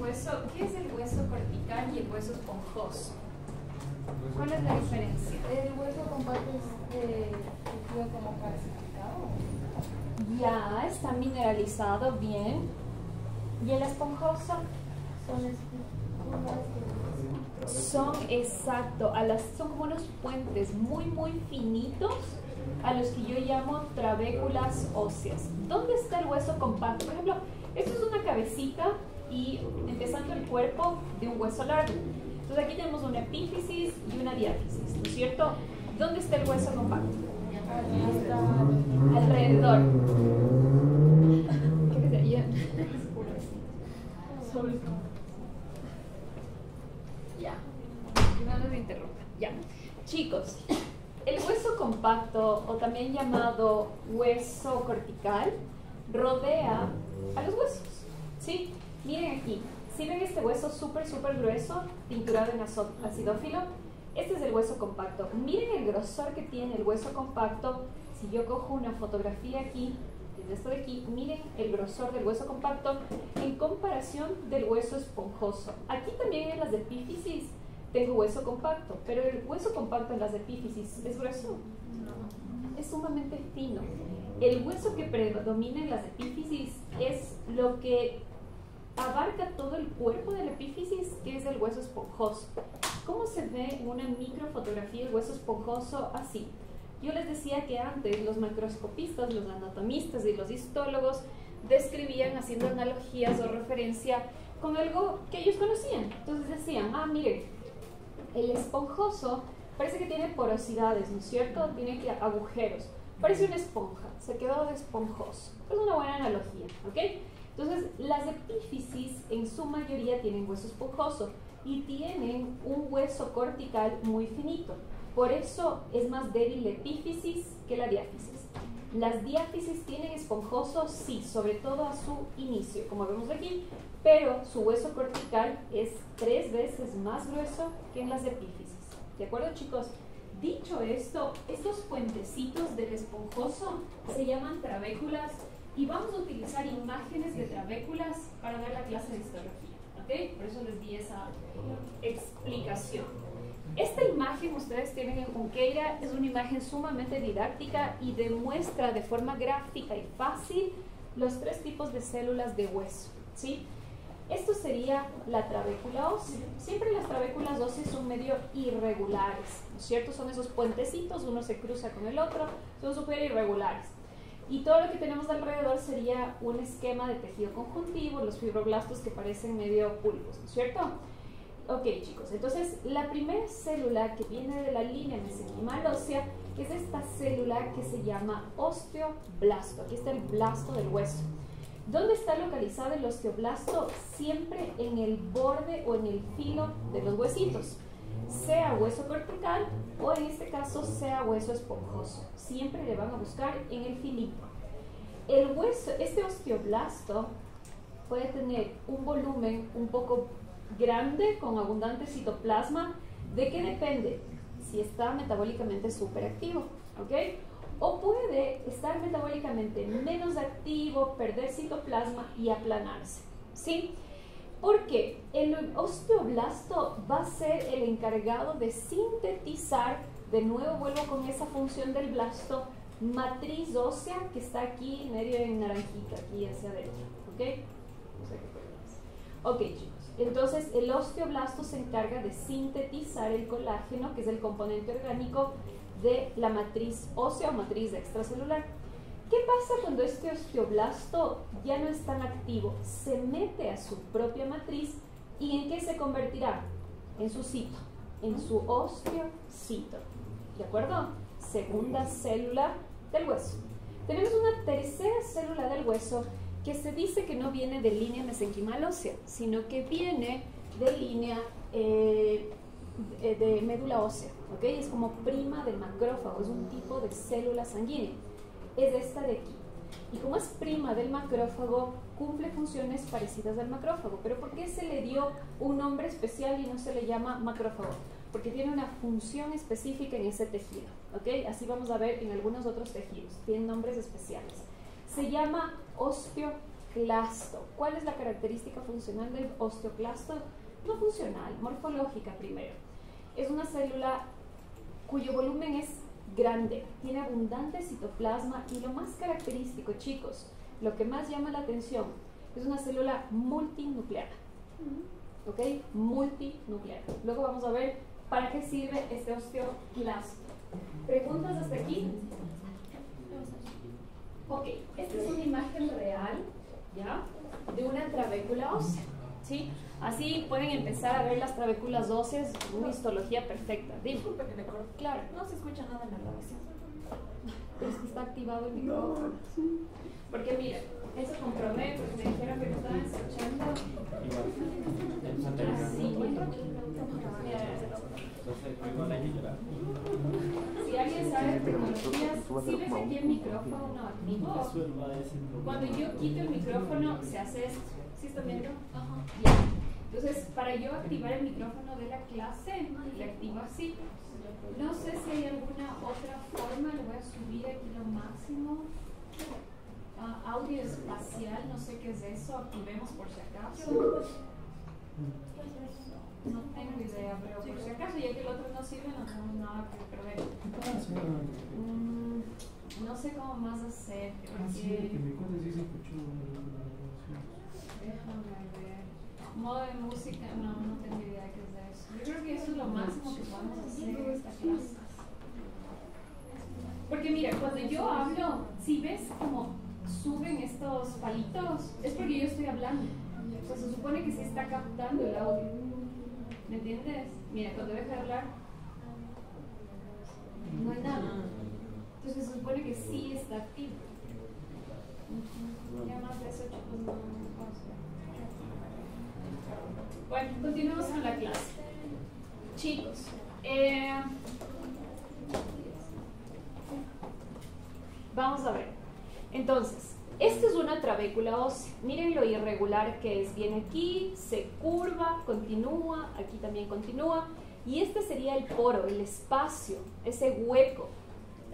hueso, ¿qué es el hueso cortical y el hueso esponjoso? ¿Cuál es la diferencia? El hueso compacto es como calcificado. Ya, está mineralizado, bien. ¿Y el esponjoso? Son estructuras que Son, exacto, son como unos puentes muy, muy finitos a los que yo llamo trabéculas óseas. ¿Dónde está el hueso compacto? Por ejemplo, esto es una cabecita y empezando el cuerpo de un hueso largo. Entonces aquí tenemos una epífisis y una diáfisis, ¿no es cierto? ¿Dónde está el hueso compacto? Alrededor. ¿Qué sería? Ya. No nos interrumpan. Ya. Chicos, el hueso compacto, o también llamado hueso cortical, rodea a los huesos. ¿Sí? Miren aquí. Si ven este hueso súper grueso, tinturado en acidófilo, este es el hueso compacto. Miren el grosor que tiene el hueso compacto. Si yo cojo una fotografía aquí, desde esto de aquí, miren el grosor del hueso compacto en comparación del hueso esponjoso. Aquí también en las epífisis tengo hueso compacto, pero el hueso compacto en las epífisis es grueso. Es sumamente fino. El hueso que predomina en las epífisis es lo que abarca todo el cuerpo de la epífisis, que es el hueso esponjoso. ¿Cómo se ve en una microfotografía el hueso esponjoso? Así. Yo les decía que antes los macroscopistas, los anatomistas y los histólogos describían haciendo analogías o referencia con algo que ellos conocían. Entonces decían, miren, el esponjoso parece que tiene porosidades, ¿no es cierto? Tiene agujeros. Parece una esponja, se quedó de esponjoso. Es una buena analogía, ¿ok? Entonces, las epífisis en su mayoría tienen hueso esponjoso y tienen un hueso cortical muy finito. Por eso es más débil la epífisis que la diáfisis. Las diáfisis tienen esponjoso, sí, sobre todo a su inicio, como vemos aquí, pero su hueso cortical es 3 veces más grueso que en las epífisis. ¿De acuerdo, chicos? Dicho esto, estos puentecitos del esponjoso se llaman trabéculas y vamos a utilizar imágenes de trabéculas para dar la clase de histología, ¿ok? Por eso les di esa explicación. Esta imagen ustedes tienen en Junqueira, es una imagen sumamente didáctica y demuestra de forma gráfica y fácil los 3 tipos de células de hueso, ¿sí? Esto sería la trabécula ósea. Siempre las trabéculas óseas son medio irregulares, ¿no es cierto? Son esos puentecitos, uno se cruza con el otro, son súper irregulares. Y todo lo que tenemos alrededor sería un esquema de tejido conjuntivo, los fibroblastos que parecen medio pulpos, ¿no es cierto? Ok, chicos, entonces la primera célula que viene de la línea mesenquimal ósea es esta célula que se llama osteoblasto. Aquí está el blasto del hueso. ¿Dónde está localizado el osteoblasto? Siempre en el borde o en el filo de los huesitos, sea hueso cortical o en este caso sea hueso esponjoso. Siempre le van a buscar en el filito. El hueso, este osteoblasto puede tener un volumen un poco grande con abundante citoplasma. ¿De qué depende? Si está metabólicamente súper activo, ¿ok? O puede estar metabólicamente menos activo, perder citoplasma y aplanarse, ¿sí? Porque el osteoblasto va a ser el encargado de sintetizar, de nuevo vuelvo con esa función del blasto, matriz ósea que está aquí medio en naranjita, aquí hacia adentro, ¿ok? No sé qué fue más. Ok, chicos. Entonces, el osteoblasto se encarga de sintetizar el colágeno, que es el componente orgánico de la matriz ósea o matriz extracelular. ¿Qué pasa cuando este osteoblasto ya no es tan activo? Se mete a su propia matriz y ¿en qué se convertirá? En su cito, en su osteocito. ¿De acuerdo? Segunda célula del hueso. Tenemos una tercera célula del hueso que se dice que no viene de línea mesenquimal ósea, sino que viene de línea de médula ósea, ¿ok? Es como prima del macrófago, es un tipo de célula sanguínea. Es esta de aquí. Y como es prima del macrófago, cumple funciones parecidas al macrófago. ¿Pero por qué se le dio un nombre especial y no se le llama macrófago? Porque tiene una función específica en ese tejido, ¿ok? Así vamos a ver en algunos otros tejidos. Tienen nombres especiales. Se llama osteoclasto. ¿Cuál es la característica funcional del osteoclasto? No funcional, morfológica primero. Es una célula cuyo volumen es grande, tiene abundante citoplasma y lo más característico, chicos, lo que más llama la atención, es una célula multinuclear. ¿Ok? Multinuclear. Luego vamos a ver para qué sirve este osteoclasto. ¿Preguntas hasta aquí? Ok, esta es una imagen real, ¿ya? De una trabécula ósea, ¿sí? Así pueden empezar a ver las trabéculas óseas, una histología perfecta. Disculpe que le corte. Claro. No se escucha nada en la grabación. Pero es que está activado el micrófono. Porque mira, eso comprobé porque me dijeron que me estaban escuchando. Así. Si alguien sabe de tecnologías, si ves aquí el micrófono activo, cuando yo quito el micrófono se hace esto. ¿Sí están viendo? Ajá. Bien. Entonces, para yo activar el micrófono de la clase, le activo así. No sé si hay alguna otra forma, le voy a subir aquí lo máximo. Audio espacial, no sé qué es eso, activemos por si acaso. No tengo idea, pero por si acaso, ya que el otro no sirve, no tenemos nada que perder. No sé cómo más hacer. Déjame ver. Modo de música, no tengo idea de qué es eso. Yo creo que eso es lo máximo que podemos hacer en esta clase. Porque mira, cuando yo hablo, si ves como suben estos palitos, es porque yo estoy hablando. O sea, se supone que se está captando el audio. ¿Me entiendes? Mira, cuando deja de hablar, no hay nada. Entonces se supone que sí está activo. Ya más de eso, chicos, no puedo hacer. Bueno, continuemos con la clase. Chicos, vamos a ver. Entonces, esta es una trabécula ósea. Miren lo irregular que es. Viene aquí, se curva, continúa, aquí también continúa. Y este sería el poro, el espacio, ese hueco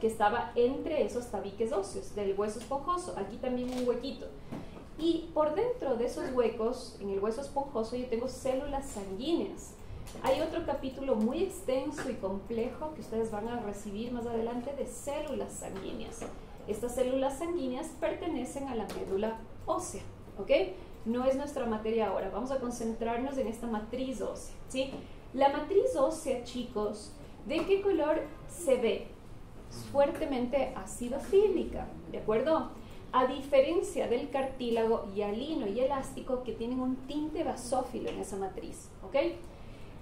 que estaba entre esos tabiques óseos del hueso esponjoso. Aquí también un huequito. Y por dentro de esos huecos, en el hueso esponjoso, yo tengo células sanguíneas. Hay otro capítulo muy extenso y complejo que ustedes van a recibir más adelante de células sanguíneas. Estas células sanguíneas pertenecen a la médula ósea, ¿ok? No es nuestra materia ahora, vamos a concentrarnos en esta matriz ósea, ¿sí? La matriz ósea, chicos, ¿de qué color se ve? Fuertemente acidofílica, ¿de acuerdo? A diferencia del cartílago hialino y elástico que tienen un tinte basófilo en esa matriz, ¿ok?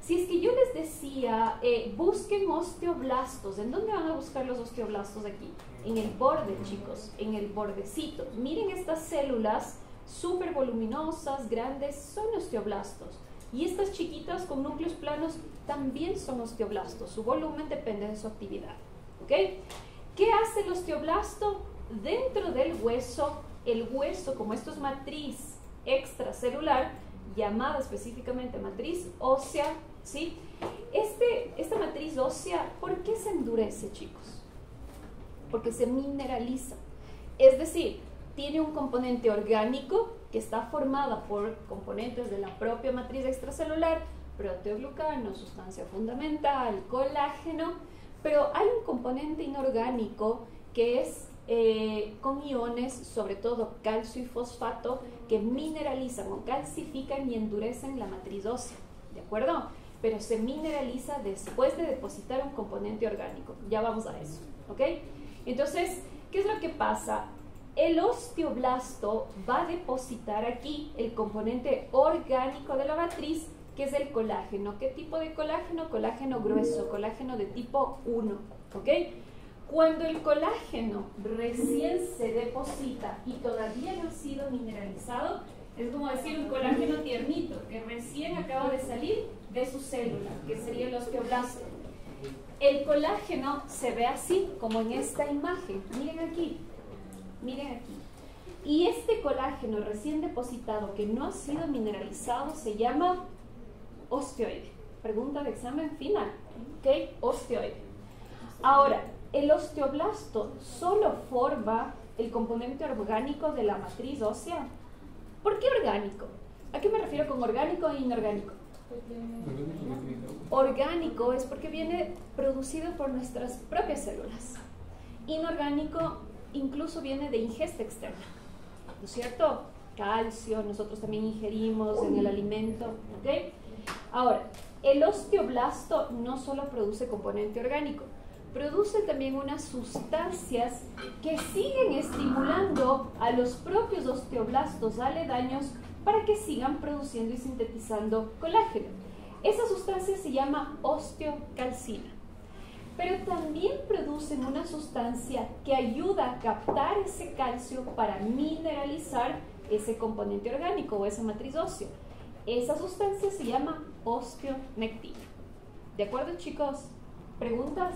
Si es que yo les decía, busquen osteoblastos, ¿en dónde van a buscar los osteoblastos aquí? En el borde, chicos, en el bordecito. Miren estas células súper voluminosas, grandes, son osteoblastos. Y estas chiquitas con núcleos planos también son osteoblastos. Su volumen depende de su actividad, ¿ok? ¿Qué hace el osteoblasto? Dentro del hueso, el hueso, como esto es matriz extracelular, llamada específicamente matriz ósea, ¿sí? Esta matriz ósea, ¿por qué se endurece, chicos? Porque se mineraliza. Es decir, tiene un componente orgánico que está formada por componentes de la propia matriz extracelular, proteoglucano, sustancia fundamental, colágeno, pero hay un componente inorgánico que es con iones, sobre todo calcio y fosfato, que mineralizan o calcifican y endurecen la matriz ósea, ¿de acuerdo? Pero se mineraliza después de depositar un componente orgánico. Ya vamos a eso, ¿ok? Entonces, ¿qué es lo que pasa? El osteoblasto va a depositar aquí el componente orgánico de la matriz, que es el colágeno. ¿Qué tipo de colágeno? Colágeno grueso, colágeno de tipo 1, ¿ok? Cuando el colágeno recién se deposita y todavía no ha sido mineralizado, es como decir un colágeno tiernito que recién acaba de salir de su célula, que sería el osteoblasto. El colágeno se ve así, como en esta imagen. Miren aquí, miren aquí. Y este colágeno recién depositado que no ha sido mineralizado se llama osteoide. Pregunta de examen final, ¿ok? Osteoide. Ahora, el osteoblasto solo forma el componente orgánico de la matriz ósea. ¿Por qué orgánico? ¿A qué me refiero con orgánico e inorgánico? Orgánico es porque viene producido por nuestras propias células. Inorgánico incluso viene de ingesta externa, ¿no es cierto? Calcio, nosotros también ingerimos en el alimento, ¿ok? Ahora, el osteoblasto no solo produce componente orgánico, produce también unas sustancias que siguen estimulando a los propios osteoblastos aledaños para que sigan produciendo y sintetizando colágeno. Esa sustancia se llama osteocalcina. Pero también producen una sustancia que ayuda a captar ese calcio para mineralizar ese componente orgánico o esa matriz ósea. Esa sustancia se llama osteonectina. ¿De acuerdo, chicos? ¿Preguntas?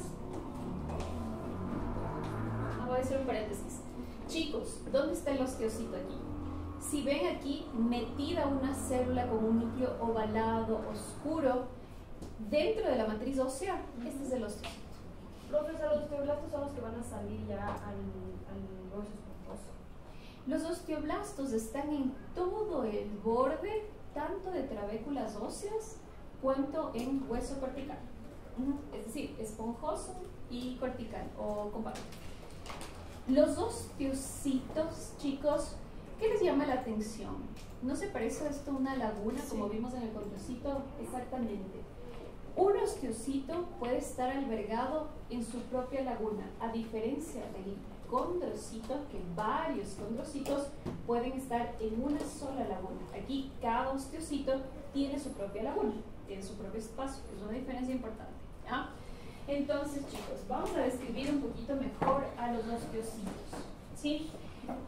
Voy a hacer un paréntesis. Chicos, ¿dónde está el osteocito aquí? Si ven aquí metida una célula con un núcleo ovalado, oscuro, dentro de la matriz ósea, este es el osteocito. Profesor, los osteoblastos son los que van a salir ya al hueso esponjoso. Los osteoblastos están en todo el borde, tanto de trabéculas óseas, cuanto en hueso cortical. Es decir, esponjoso y cortical o compacto. Los osteocitos, chicos, ¿qué les llama la atención? ¿No se parece esto a una laguna, como vimos en el condrocito? Exactamente. Un osteocito puede estar albergado en su propia laguna, a diferencia del condrocito, que varios condrocitos pueden estar en una sola laguna. Aquí cada osteocito tiene su propia laguna, tiene su propio espacio, es una diferencia importante, ¿ya? Entonces, chicos, vamos a describir un poquito mejor a los osteocitos, ¿sí?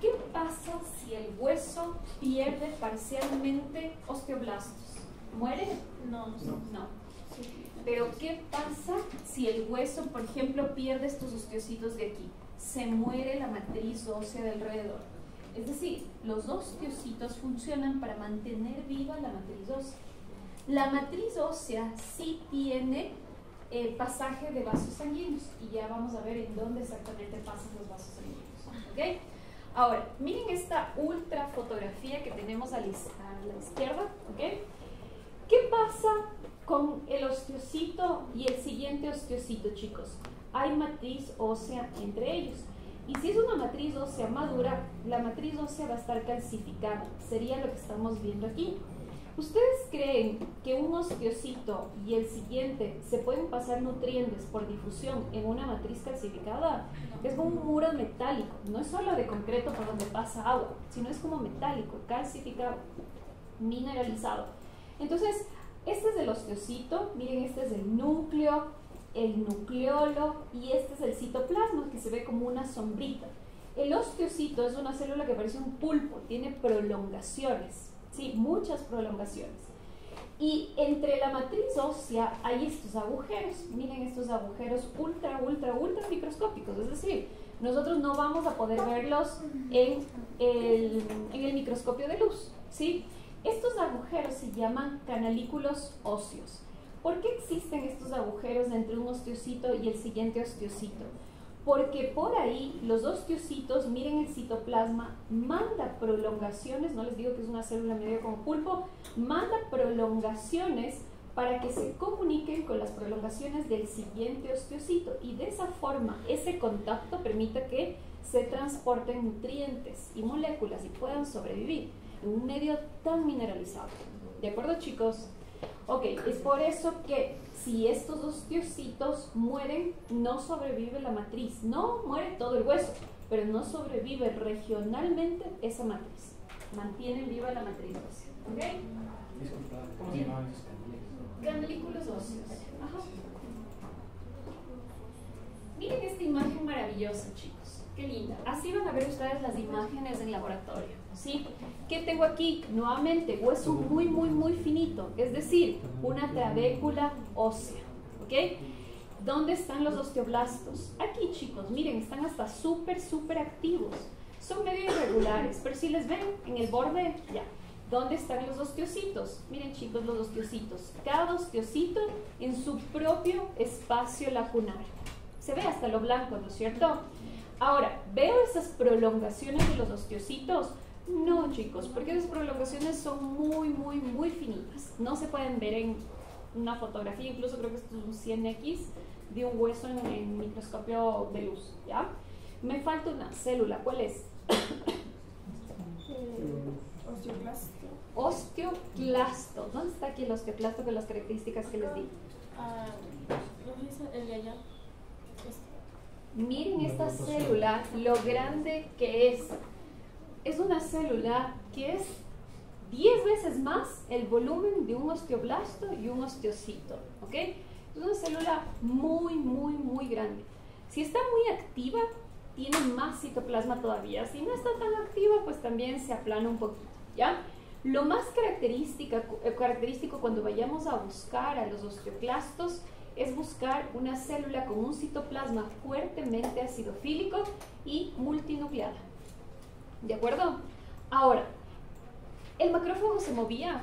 ¿Qué pasa si el hueso pierde parcialmente osteoblastos? ¿Muere? No. Pero ¿qué pasa si el hueso, por ejemplo, pierde estos osteocitos de aquí? Se muere la matriz ósea de alrededor. Es decir, los osteocitos funcionan para mantener viva la matriz ósea. La matriz ósea sí tiene pasaje de vasos sanguíneos y ya vamos a ver en dónde exactamente pasan los vasos sanguíneos, ¿ok? Ahora, miren esta ultra fotografía que tenemos a la izquierda, ¿ok? ¿Qué pasa con el osteocito y el siguiente osteocito, chicos? Hay matriz ósea entre ellos. Y si es una matriz ósea madura, la matriz ósea va a estar calcificada. Sería lo que estamos viendo aquí. ¿Ustedes creen que un osteocito y el siguiente se pueden pasar nutrientes por difusión en una matriz calcificada? Es como un muro metálico. No es solo de concreto por donde pasa agua, sino es como metálico, calcificado, mineralizado. Entonces, este es el osteocito, miren, este es el núcleo, el nucleolo y este es el citoplasma que se ve como una sombrita. El osteocito es una célula que parece un pulpo, tiene prolongaciones, ¿sí? Muchas prolongaciones. Y entre la matriz ósea hay estos agujeros, miren estos agujeros ultra microscópicos, es decir, nosotros no vamos a poder verlos en el microscopio de luz, ¿sí? Estos agujeros se llaman canalículos óseos. ¿Por qué existen estos agujeros entre un osteocito y el siguiente osteocito? Porque por ahí los osteocitos, miren el citoplasma, manda prolongaciones, no les digo que es una célula medio como pulpo, manda prolongaciones para que se comuniquen con las prolongaciones del siguiente osteocito y de esa forma ese contacto permite que se transporten nutrientes y moléculas y puedan sobrevivir en un medio tan mineralizado. ¿De acuerdo, chicos? Ok, es por eso que si estos osteocitos mueren, no sobrevive la matriz. No muere todo el hueso, pero no sobrevive regionalmente esa matriz. Mantienen viva la matriz ósea. ¿Ok? ¿Cómo se llamaban esos Canalículos óseos. Ajá. Miren esta imagen maravillosa, chicos. Qué linda. Así van a ver ustedes las imágenes en laboratorio, ¿sí? ¿Qué tengo aquí? Nuevamente, hueso muy finito, es decir, una trabécula ósea, ¿ok? ¿Dónde están los osteoblastos? Aquí, chicos, miren, están hasta súper activos. Son medio irregulares, pero si les ven en el borde, ya. ¿Dónde están los osteocitos? Miren, chicos, los osteocitos. Cada osteocito en su propio espacio lacunar. Se ve hasta lo blanco, ¿no es cierto? Ahora, veo esas prolongaciones de los osteocitos, No, chicos, porque esas prolongaciones son muy finitas. No se pueden ver en una fotografía, incluso creo que esto es un 100x de un hueso en microscopio de luz, ¿ya? Me falta una célula, ¿cuál es? Osteoclasto. Osteoclasto. ¿Dónde está aquí el osteoclasto con las características que les di? El de allá. Miren esta célula, lo grande que es. Es una célula que es 10 veces más el volumen de un osteoblasto y un osteocito, ¿ok? Es una célula muy grande. Si está muy activa, tiene más citoplasma todavía. Si no está tan activa, pues también se aplana un poquito, ¿ya? Lo más característico cuando vayamos a buscar a los osteoclastos es buscar una célula con un citoplasma fuertemente acidofílico y multinucleada. ¿De acuerdo? Ahora, ¿el macrófago se movía?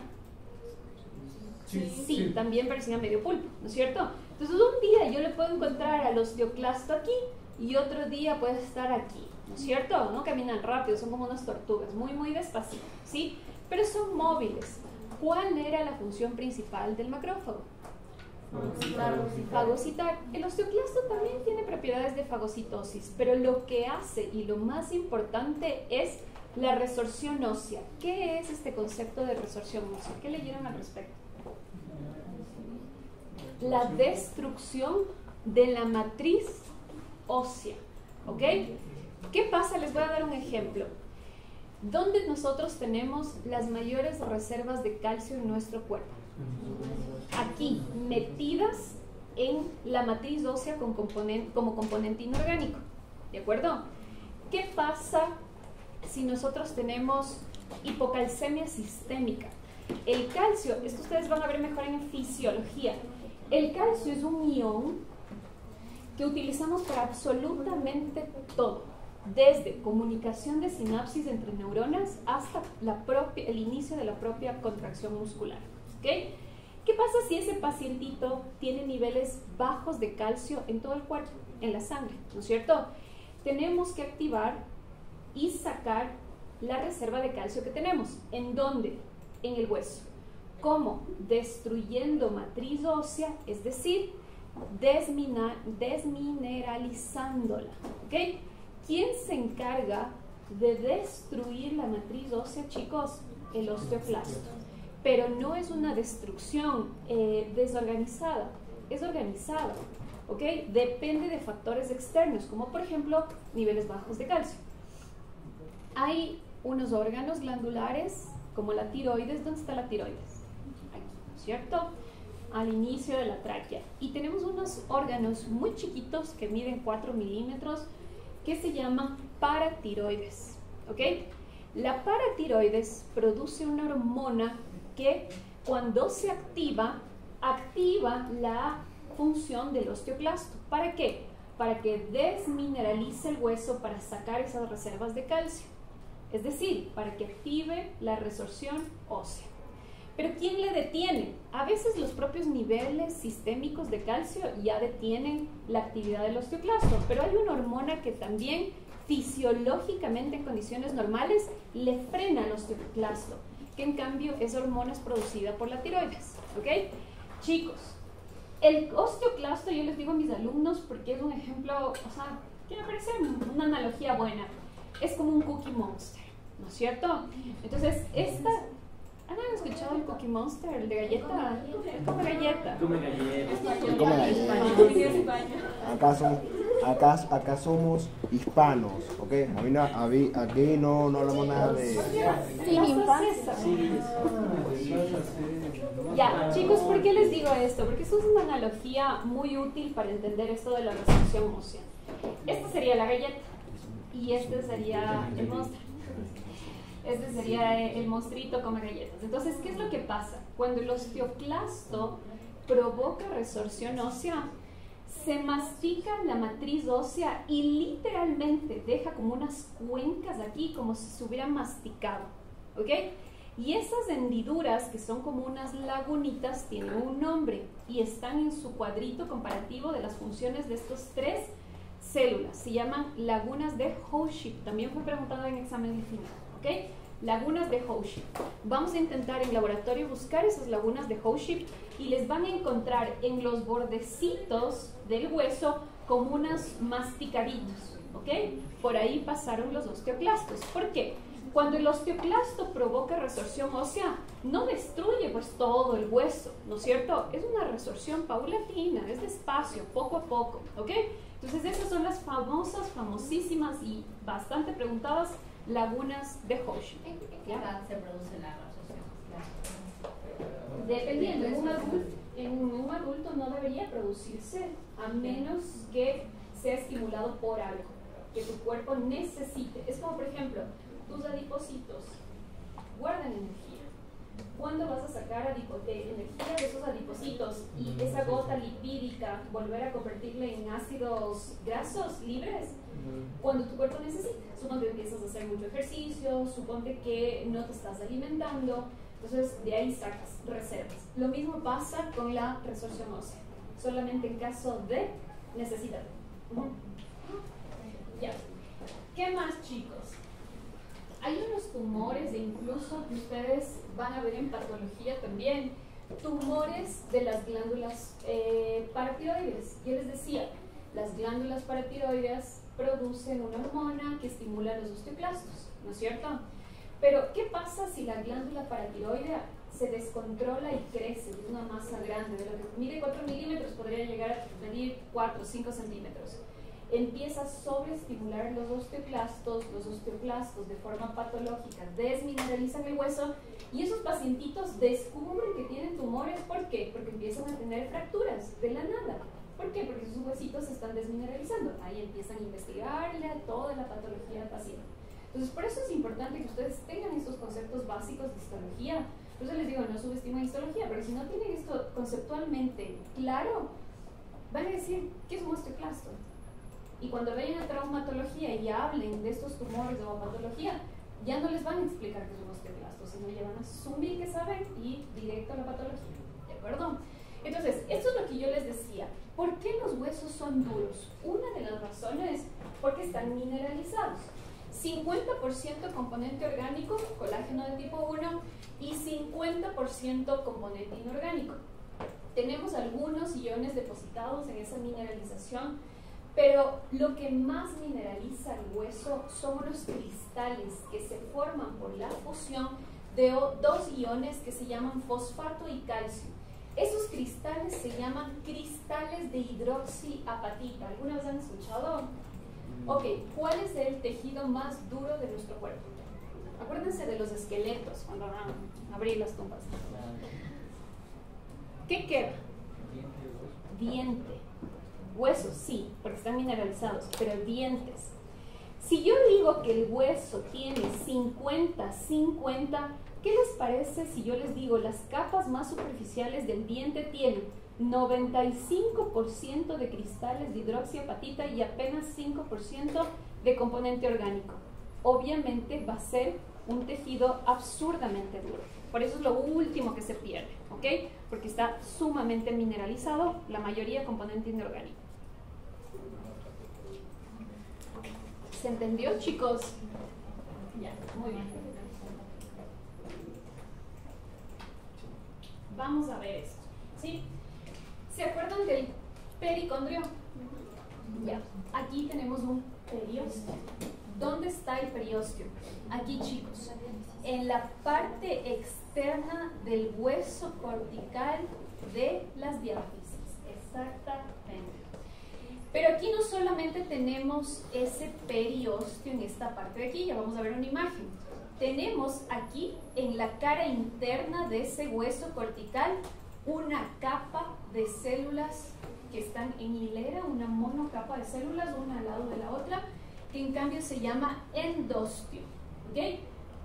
Sí, también parecía medio pulpo, ¿no es cierto? Entonces un día yo le puedo encontrar al osteoclasto aquí y otro día puede estar aquí, ¿no es cierto? No caminan rápido, son como unas tortugas, muy despacito, ¿sí? Pero son móviles. ¿Cuál era la función principal del macrófago? Fagocitar. El osteoclasto también tiene propiedades de fagocitosis, pero lo que hace y lo más importante es la resorción ósea. ¿Qué es este concepto de resorción ósea? ¿Qué leyeron al respecto? La destrucción de la matriz ósea, ¿ok? ¿Qué pasa? Les voy a dar un ejemplo. ¿Dónde nosotros tenemos las mayores reservas de calcio en nuestro cuerpo? Aquí, metidas en la matriz ósea como componente inorgánico, ¿de acuerdo? ¿Qué pasa si nosotros tenemos hipocalcemia sistémica? El calcio, esto ustedes van a ver mejor en fisiología, el calcio es un ion que utilizamos para absolutamente todo, desde comunicación de sinapsis entre neuronas hasta el inicio de la propia contracción muscular, ¿ok? ¿Qué pasa si ese pacientito tiene niveles bajos de calcio en todo el cuerpo, en la sangre, ¿no es cierto? Tenemos que activar y sacar la reserva de calcio que tenemos. ¿En dónde? En el hueso. ¿Cómo? Destruyendo matriz ósea, es decir, desmineralizándola, ¿ok? ¿Quién se encarga de destruir la matriz ósea, chicos? El osteoclasto. Pero no es una destrucción desorganizada, es organizada, ¿ok? Depende de factores externos, como por ejemplo niveles bajos de calcio. Hay unos órganos glandulares, como la tiroides. ¿Dónde está la tiroides? Aquí, ¿cierto? Al inicio de la tráquea. Y tenemos unos órganos muy chiquitos que miden 4 milímetros, que se llaman paratiroides, ¿ok? La paratiroides produce una hormona que cuando se activa la función del osteoclasto. ¿Para qué? Para que desmineralice el hueso para sacar esas reservas de calcio. Es decir, para que active la resorción ósea. ¿Pero quién le detiene? A veces los propios niveles sistémicos de calcio ya detienen la actividad del osteoclasto, pero hay una hormona que también fisiológicamente en condiciones normales le frena al osteoclasto, que en cambio esa hormona es producida por la tiroides, ¿ok? Chicos, el osteoclasto, yo les digo a mis alumnos porque es un ejemplo, o sea, que me parece una analogía buena, es como un Cookie Monster, ¿no es cierto? Entonces, ¿han escuchado el Cookie Monster, el de galleta? Come galleta. Come galleta. Come galleta. Acá somos hispanos, ¿ok? Aquí no hablamos nada de... Sin infancia. Ya, chicos, ¿por qué les digo esto? Porque esto es una analogía muy útil para entender esto de la resorción ósea. Esta sería la galleta y este sería el monstruo. Este sería el monstruito come galletas. Entonces, ¿qué es lo que pasa? Cuando el osteoclasto provoca resorción ósea, se mastica la matriz ósea y literalmente deja como unas cuencas aquí, como si se hubiera masticado, ¿ok? Y esas hendiduras, que son como unas lagunitas, tienen un nombre y están en su cuadrito comparativo de las funciones de estos 3 células. Se llaman lagunas de Howship. También fue preguntado en examen de final, ¿ok? lagunas de Howship. Vamos a intentar en laboratorio buscar esas lagunas de Howship y les van a encontrar en los bordecitos del hueso como unos masticaditos, ¿ok? Por ahí pasaron los osteoclastos. ¿Por qué? Cuando el osteoclasto provoca resorción ósea, no destruye pues todo el hueso, ¿no es cierto? Es una resorción paulatina, es despacio, poco a poco, ¿ok? Entonces esas son las famosísimas y bastante preguntadas lagunas de Howship. ¿En qué edad se produce la resorción? Dependiendo, en un adulto no debería producirse a menos que sea estimulado por algo que tu cuerpo necesite. Es como, por ejemplo, tus adipocitos guardan energía. ¿Cuándo vas a sacar energía de esos adipocitos y esa gota lipídica volver a convertirla en ácidos grasos libres? Cuando tu cuerpo necesita. Suponte que empiezas a hacer mucho ejercicio, suponte que no te estás alimentando, entonces de ahí sacas reservas. Lo mismo pasa con la resorción ósea, solamente en caso de necesidad. Ya. ¿Qué más, chicos? Hay unos tumores, e incluso que ustedes van a ver en patología también, tumores de las glándulas paratiroides. Yo les decía, las glándulas paratiroides producen una hormona que estimula los osteoclastos, ¿no es cierto? Pero, ¿qué pasa si la glándula paratiroidea se descontrola y crece de una masa grande? De lo que mide 4 milímetros podría llegar a medir 4 o 5 centímetros. Empieza a sobreestimular los osteoclastos de forma patológica desmineralizan el hueso y esos pacientitos descubren que tienen tumores. ¿Por qué? Porque empiezan a tener fracturas de la nada. ¿Por qué? Porque sus huesitos se están desmineralizando. Ahí empiezan a investigarle a toda la patología del paciente. Entonces, por eso es importante que ustedes tengan estos conceptos básicos de histología. Por eso les digo, no subestimen histología, pero si no tienen esto conceptualmente claro, van a decir, ¿qué es un osteoclasto? Y cuando vayan a traumatología y hablen de estos tumores o patología, ya no les van a explicar qué es un osteoclasto, sino ya van a asumir que saben y directo a la patología. ¿De acuerdo? Entonces, esto es lo que yo les decía. ¿Por qué los huesos son duros? Una de las razones es porque están mineralizados. 50% componente orgánico, colágeno de tipo 1, y 50% componente inorgánico. Tenemos algunos iones depositados en esa mineralización, pero lo que más mineraliza el hueso son los cristales que se forman por la fusión de dos iones que se llaman fosfato y calcio. Esos cristales se llaman cristales de hidroxiapatita. ¿Alguna vez han escuchado? Ok, ¿cuál es el tejido más duro de nuestro cuerpo? Acuérdense de los esqueletos cuando van a abrir las tumbas. ¿Qué queda? Diente. Huesos, sí, porque están mineralizados, pero dientes. Si yo digo que el hueso tiene 50-50, ¿qué les parece si yo les digo las capas más superficiales del diente tienen 95% de cristales de hidroxiapatita y apenas 5% de componente orgánico? Obviamente va a ser un tejido absurdamente duro. Por eso es lo último que se pierde, ¿ok? Porque está sumamente mineralizado, la mayoría componente inorgánico. ¿Se entendió, chicos? Ya, muy bien. Vamos a ver esto, ¿sí? ¿Se acuerdan del pericondrio? Ya, aquí tenemos un periósteo. ¿Dónde está el periósteo? Aquí, chicos, en la parte externa del hueso cortical de las diáfisis. Exactamente. Pero aquí no solamente tenemos ese periósteo en esta parte de aquí, ya vamos a ver una imagen. Tenemos aquí en la cara interna de ese hueso cortical una capa de células que están en hilera, una monocapa de células, una al lado de la otra, que en cambio se llama endostio, ¿ok?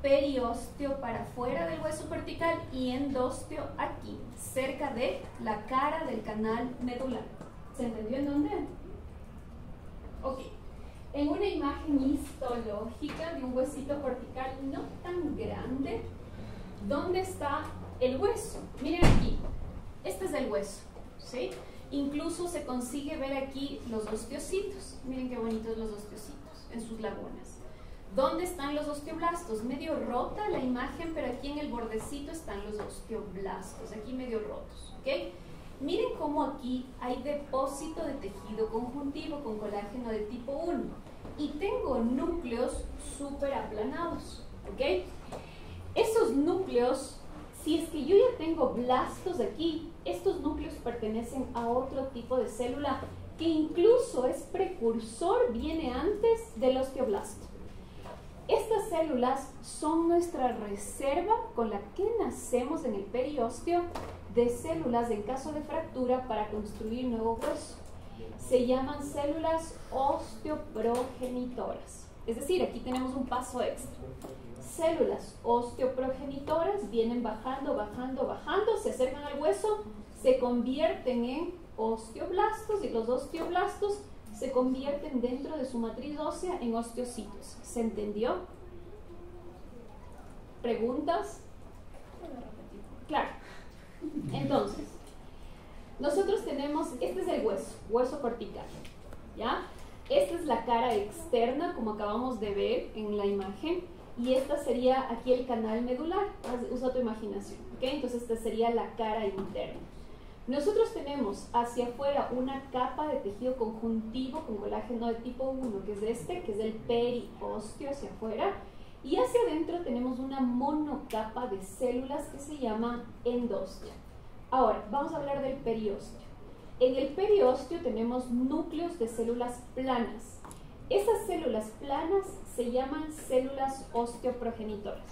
Periósteo para fuera del hueso cortical y endostio aquí, cerca de la cara del canal medular. ¿Se entendió en dónde? Ok. En una imagen histológica de un huesito cortical no tan grande, ¿dónde está el hueso? Miren aquí, este es el hueso, ¿sí? Incluso se consigue ver aquí los osteocitos. Miren qué bonitos los osteocitos en sus lagunas. ¿Dónde están los osteoblastos? Medio rota la imagen, pero aquí en el bordecito están los osteoblastos, aquí medio rotos, ¿ok? Miren cómo aquí hay depósito de tejido conjuntivo con colágeno de tipo 1 y tengo núcleos súper aplanados, ¿ok? Esos núcleos, si es que yo ya tengo blastos aquí, estos núcleos pertenecen a otro tipo de célula que incluso es precursor, viene antes del osteoblasto. Estas células son nuestra reserva con la que nacemos en el periósteo de células en caso de fractura para construir nuevo hueso. Se llaman células osteoprogenitoras. Es decir, aquí tenemos un paso extra. Células osteoprogenitoras vienen bajando, bajando, bajando, se acercan al hueso, se convierten en osteoblastos y los osteoblastos se convierten dentro de su matriz ósea en osteocitos. ¿Se entendió? ¿Preguntas? Claro. Entonces, nosotros tenemos, este es el hueso cortical, ¿ya? Esta es la cara externa, como acabamos de ver en la imagen, y esta sería aquí el canal medular. Usa tu imaginación, ¿ok? Entonces esta sería la cara interna. Nosotros tenemos hacia afuera una capa de tejido conjuntivo con colágeno de tipo 1, que es este, que es el periósteo hacia afuera, y hacia adentro tenemos una monocapa de células que se llama endosteo. Ahora, vamos a hablar del periósteo. En el periósteo tenemos núcleos de células planas. Esas células planas se llaman células osteoprogenitoras.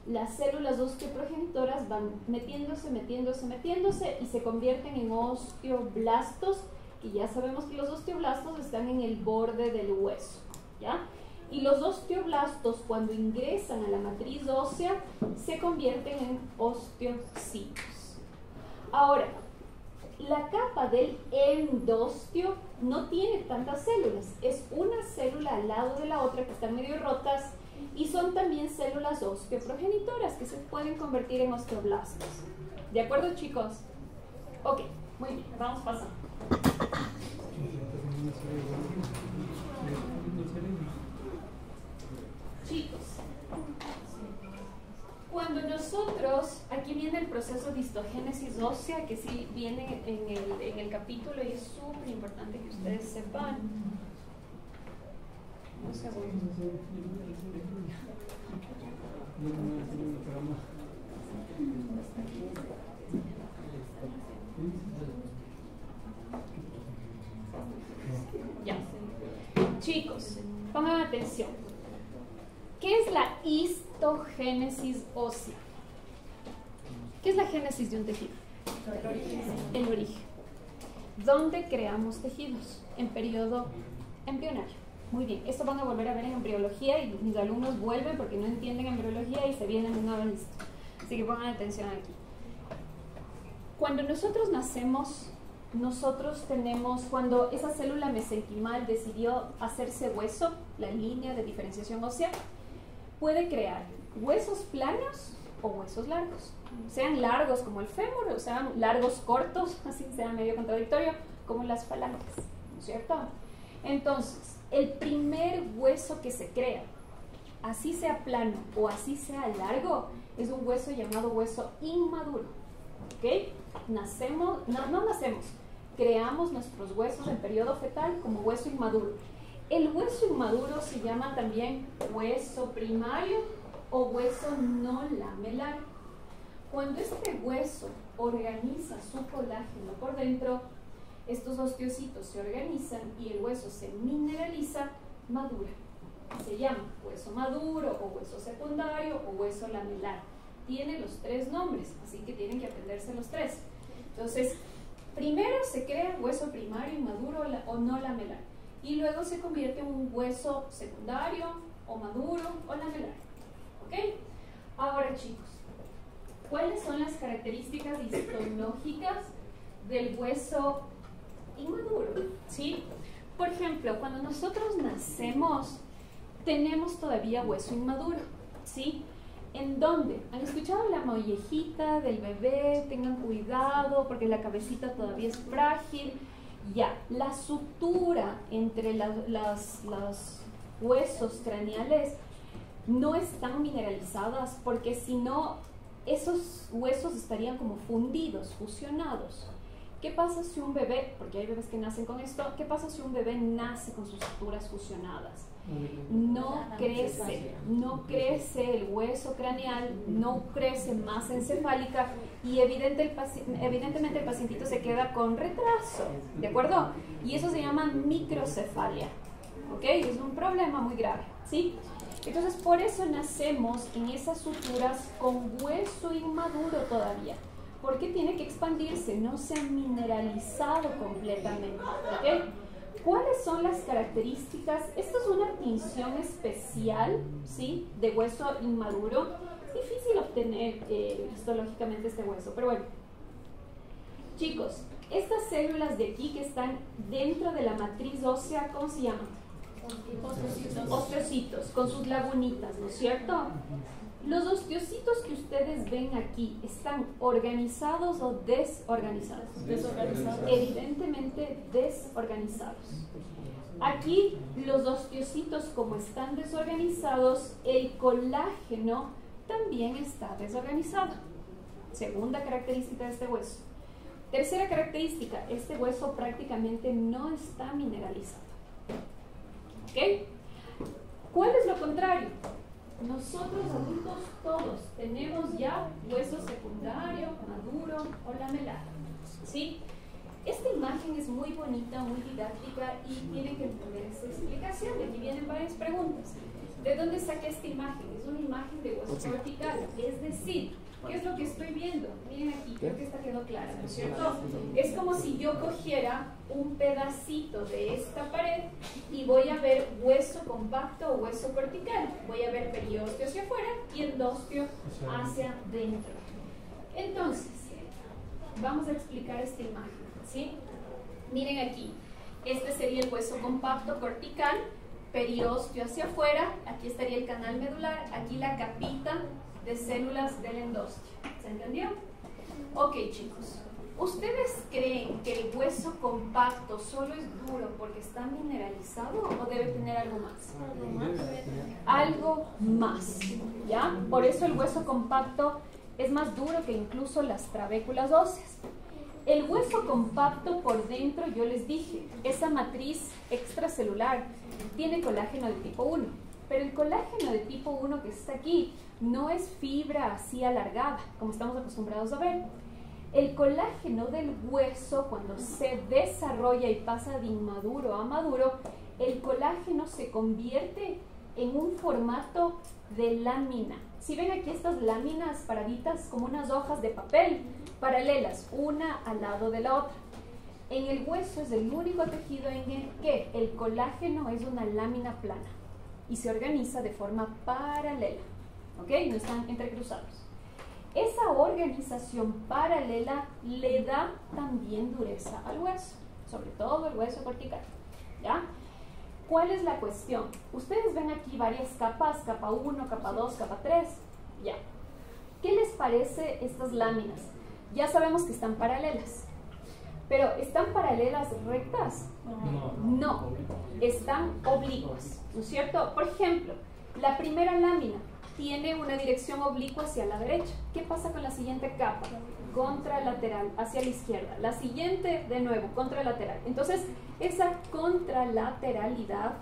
Las células osteoprogenitoras van metiéndose, metiéndose, metiéndose y se convierten en osteoblastos, que ya sabemos que los osteoblastos están en el borde del hueso, ¿ya? Y los osteoblastos, cuando ingresan a la matriz ósea, se convierten en osteocitos. Ahora, la capa del endosteo no tiene tantas células, es una célula al lado de la otra que están medio rotas y son también células osteoprogenitoras que se pueden convertir en osteoblastos. ¿De acuerdo, chicos? Ok, muy bien, vamos pasando. Chicos, cuando nosotros, aquí viene el proceso de histogénesis ósea, que sí viene en el capítulo y es súper importante que ustedes sepan. Un segundo. Ya. Chicos, pongan atención. ¿Qué es la histogénesis ósea? ¿Qué es la génesis de un tejido? El origen. ¿Dónde creamos tejidos? En periodo embrionario. Muy bien, esto van a volver a ver en embriología y mis alumnos vuelven porque no entienden embriología y se vienen de una vez listo. Así que pongan atención aquí. Cuando nosotros nacemos, nosotros tenemos, cuando esa célula mesenquimal decidió hacerse hueso, la línea de diferenciación ósea, puede crear huesos planos o huesos largos. Sean largos como el fémur o sean largos cortos, así sea medio contradictorio, como las falanges, ¿no es cierto? Entonces, el primer hueso que se crea, así sea plano o así sea largo, es un hueso llamado hueso inmaduro, ¿ok? Nacemos, no nacemos, creamos nuestros huesos en periodo fetal como hueso inmaduro. El hueso inmaduro se llama también hueso primario o hueso no lamelar. Cuando este hueso organiza su colágeno por dentro, estos osteocitos se organizan y el hueso se mineraliza, madura. Se llama hueso maduro o hueso secundario o hueso lamelar. Tiene los tres nombres, así que tienen que aprenderse los tres. Entonces, primero se crea hueso primario, inmaduro o no lamelar. Y luego se convierte en un hueso secundario o maduro o lamelar. ¿Ok? Ahora, chicos, ¿cuáles son las características histológicas del hueso inmaduro? ¿Sí? Por ejemplo, cuando nosotros nacemos, tenemos todavía hueso inmaduro. ¿Sí? ¿En dónde? ¿Han escuchado la mollejita del bebé? Tengan cuidado porque la cabecita todavía es frágil. Ya, la sutura entre los huesos craneales no están mineralizadas porque si no, esos huesos estarían como fundidos, fusionados. ¿Qué pasa si un bebé, porque hay bebés que nacen con esto, qué pasa si un bebé nace con sus estructuras fusionadas? No crece el hueso craneal, no crece masa encefálica y evidentemente el pacientito se queda con retraso, ¿de acuerdo? Y eso se llama microcefalia, ¿ok? Es un problema muy grave, ¿sí? Entonces por eso nacemos en esas suturas con hueso inmaduro todavía, porque tiene que expandirse, no se ha mineralizado completamente, ¿ok? ¿Cuáles son las características? Esta es una tinción especial, ¿sí? De hueso inmaduro. Es difícil obtener histológicamente este hueso, pero bueno. Chicos, estas células de aquí que están dentro de la matriz ósea, ¿cómo se llaman? Osteocitos, con sus lagunitas, ¿no es cierto? Los osteocitos que ustedes ven aquí, ¿están organizados o desorganizados? Desorganizados. Evidentemente desorganizados. Aquí los osteocitos, como están desorganizados, el colágeno también está desorganizado. Segunda característica de este hueso. Tercera característica, este hueso prácticamente no está mineralizado. ¿Ok? ¿Cuál es lo contrario? Nosotros adultos todos tenemos ya hueso secundario, maduro o lamelar, ¿sí? Esta imagen es muy bonita, muy didáctica y tienen que entender esta explicación. De aquí vienen varias preguntas. ¿De dónde saqué esta imagen? Es una imagen de hueso cortical, es decir, ¿qué es lo que estoy viendo? Miren aquí, creo que esta quedó clara, ¿no es cierto? Es como si yo cogiera un pedacito de esta pared y voy a ver hueso compacto o hueso cortical. Voy a ver periósteo hacia afuera y endosteo hacia adentro. Entonces, vamos a explicar esta imagen, ¿sí? Miren aquí, este sería el hueso compacto cortical, periósteo hacia afuera, aquí estaría el canal medular, aquí la capita de células del endostio. ¿Se entendió? Ok, chicos. ¿Ustedes creen que el hueso compacto solo es duro porque está mineralizado o debe tener algo más? Algo más, ¿ya? Por eso el hueso compacto es más duro que incluso las trabéculas óseas. El hueso compacto por dentro, yo les dije, esa matriz extracelular tiene colágeno de tipo 1, pero el colágeno de tipo 1 que está aquí no es fibra así alargada, como estamos acostumbrados a ver. El colágeno del hueso, cuando se desarrolla y pasa de inmaduro a maduro, el colágeno se convierte en un formato de lámina. Si ven aquí estas láminas paraditas como unas hojas de papel, paralelas, una al lado de la otra. En el hueso es el único tejido en el que el colágeno es una lámina plana y se organiza de forma paralela, ¿ok? No están entrecruzados. Esa organización paralela le da también dureza al hueso, sobre todo el hueso cortical, ¿ya? ¿Cuál es la cuestión? Ustedes ven aquí varias capas, capa 1, capa 2, capa 3, ya. ¿Qué les parece estas láminas? Ya sabemos que están paralelas, pero ¿están paralelas rectas? No, están oblicuas, ¿no es cierto? Por ejemplo, la primera lámina tiene una dirección oblicua hacia la derecha. ¿Qué pasa con la siguiente capa? Contralateral, hacia la izquierda. La siguiente, de nuevo, contralateral. Entonces, esa contralateralidad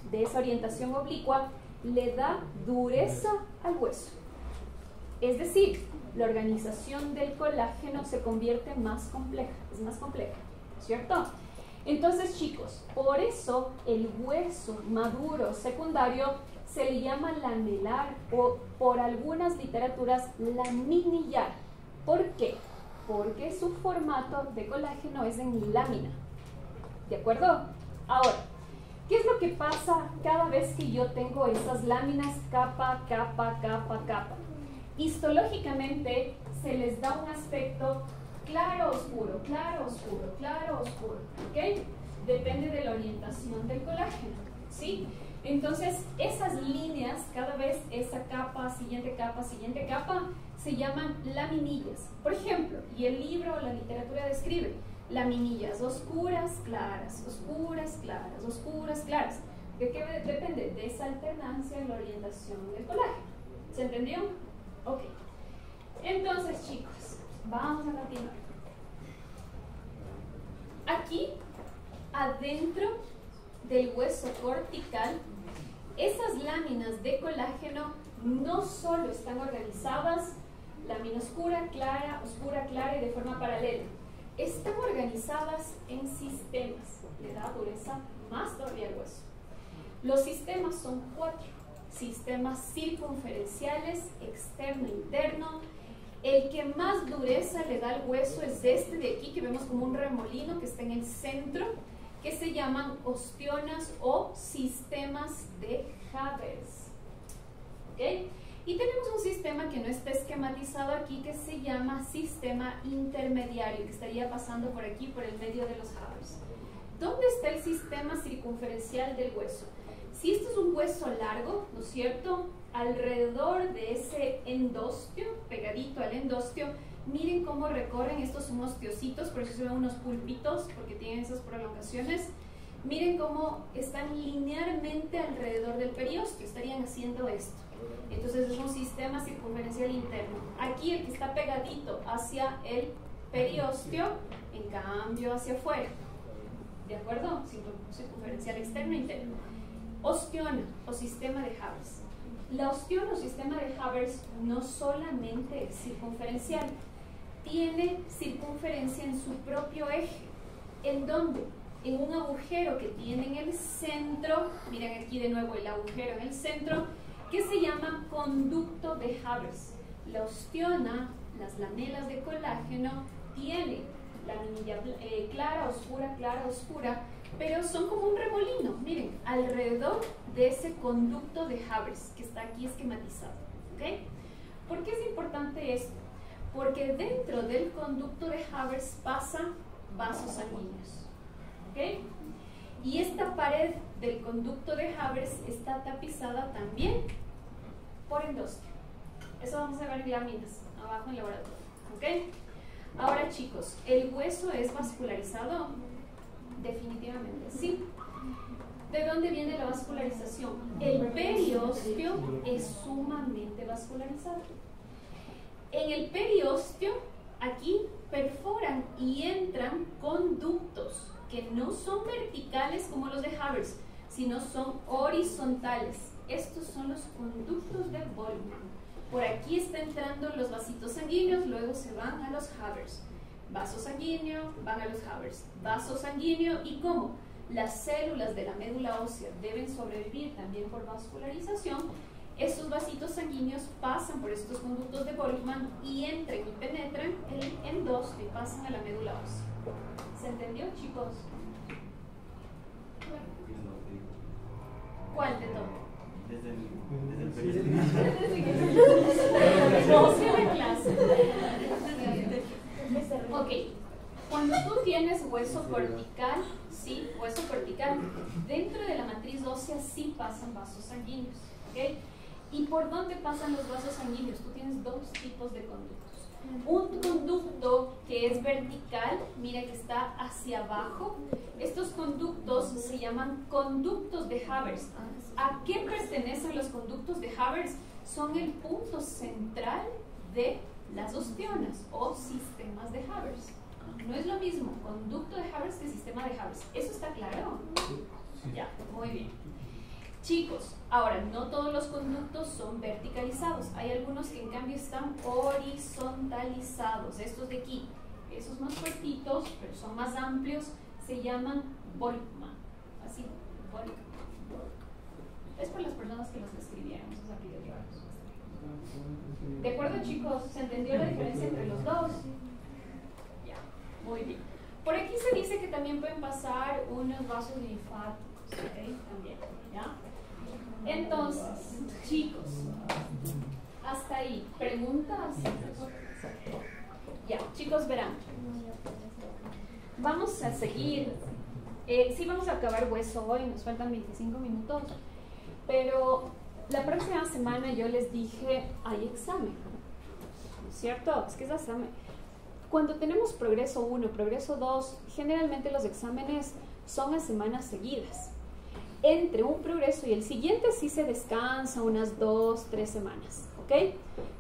de esa orientación oblicua le da dureza al hueso. Es decir, la organización del colágeno se convierte más compleja, es más compleja, ¿cierto? Entonces, chicos, por eso el hueso maduro secundario se le llama lamelar o por algunas literaturas laminillar. ¿Por qué? Porque su formato de colágeno es en lámina. ¿De acuerdo? Ahora, ¿qué es lo que pasa cada vez que yo tengo esas láminas capa, capa, capa, capa? Histológicamente se les da un aspecto claro, oscuro, claro, oscuro, claro, oscuro, ¿ok? Depende de la orientación del colágeno, ¿sí? Entonces, esas líneas, cada vez esa capa, siguiente capa, se llaman laminillas. Por ejemplo, y el libro o la literatura describe laminillas oscuras, claras, oscuras, claras, oscuras, claras. ¿De qué depende? De esa alternancia en la orientación del colágeno. ¿Se entendió? Ok. Entonces, chicos, vamos a continuar. Aquí, adentro del hueso cortical, esas láminas de colágeno no solo están organizadas, lámina oscura, clara y de forma paralela. Están organizadas en sistemas. Le da dureza más todavía al hueso. Los sistemas son 4. Sistemas circunferenciales, externo e interno. El que más dureza le da al hueso es este de aquí, que vemos como un remolino que está en el centro, que se llaman ostionas o sistemas de Havers. ¿Okay? Y tenemos un sistema que no está esquematizado aquí, que se llama sistema intermediario, que estaría pasando por aquí, por el medio de los Havers. ¿Dónde está el sistema circunferencial del hueso? Si esto es un hueso largo, ¿no es cierto? Alrededor de ese endostio, pegadito al endostio, miren cómo recorren, estos son osteocitos, por eso se ven unos pulpitos, porque tienen esas prolongaciones. Miren cómo están linealmente alrededor del periostio, estarían haciendo esto. Entonces es un sistema circunferencial interno. Aquí el que está pegadito hacia el periostio, en cambio hacia afuera. ¿De acuerdo? Circunferencial externo e interno. Ostiona o sistema de Havers. La ostiona o sistema de Havers no solamente es circunferencial, tiene circunferencia en su propio eje. ¿En dónde? En un agujero que tiene en el centro, miren aquí de nuevo el agujero en el centro, que se llama conducto de Havers. La ostiona, las lamelas de colágeno, tienen laminilla clara, oscura, pero son como un remolino, miren, alrededor de ese conducto de Havers que está aquí esquematizado. ¿Okay? ¿Por qué es importante esto? Porque dentro del conducto de Havers pasan vasos sanguíneos. ¿Okay? Y esta pared del conducto de Havers está tapizada también por endostio. Eso vamos a ver en láminas, abajo en laboratorio. ¿Okay? Ahora, chicos, ¿el hueso es vascularizado? Definitivamente sí. ¿De dónde viene la vascularización? El periostio es sumamente vascularizado. En el periostio, aquí perforan y entran conductos que no son verticales como los de Havers, sino son horizontales. Estos son los conductos de Volkmann. Por aquí está entrando los vasitos sanguíneos, luego se van a los Havers. Vaso sanguíneo, van a los Havers. Vaso sanguíneo, ¿y cómo? Las células de la médula ósea deben sobrevivir también por vascularización. Estos vasitos sanguíneos pasan por estos conductos de Volkmann y entran y penetran el endostio y pasan a la médula ósea. ¿Se entendió, chicos? ¿Cuál de todo? Desde el No, sí, la clase. Ok, cuando tú tienes hueso cortical, sí, hueso cortical, dentro de la matriz ósea sí pasan vasos sanguíneos, ¿ok? ¿Y por dónde pasan los vasos sanguíneos? Tú tienes 2 tipos de conductos. Un conducto que es vertical, mira que está hacia abajo. Estos conductos se llaman conductos de Havers. ¿A qué pertenecen los conductos de Havers? Son el punto central de las ostionas o sistemas de Havers. No es lo mismo conducto de Havers que sistema de Havers. ¿Eso está claro? Ya, muy bien. Chicos, ahora, no todos los conductos son verticalizados. Hay algunos que en cambio están horizontalizados. Estos de aquí, esos más cortitos, pero son más amplios, se llaman Volkmann. Así, Volkmann. Es por las personas que los escribieron, esos abreviaturas. ¿De acuerdo, chicos? ¿Se entendió la diferencia entre los dos? Ya, muy bien. Por aquí se dice que también pueden pasar unos vasos linfáticos, ¿ok? También, ¿ya? Entonces, chicos, hasta ahí. ¿Preguntas? Ya, chicos, verán. Vamos a seguir. Sí, vamos a acabar hueso hoy, nos faltan 25 minutos. Pero la próxima semana yo les dije, hay examen, ¿no es cierto? Es que es examen. Cuando tenemos progreso 1, progreso 2, generalmente los exámenes son a semanas seguidas. entre un progreso y el siguiente sí se descansa unas 2, 3 semanas, ¿ok?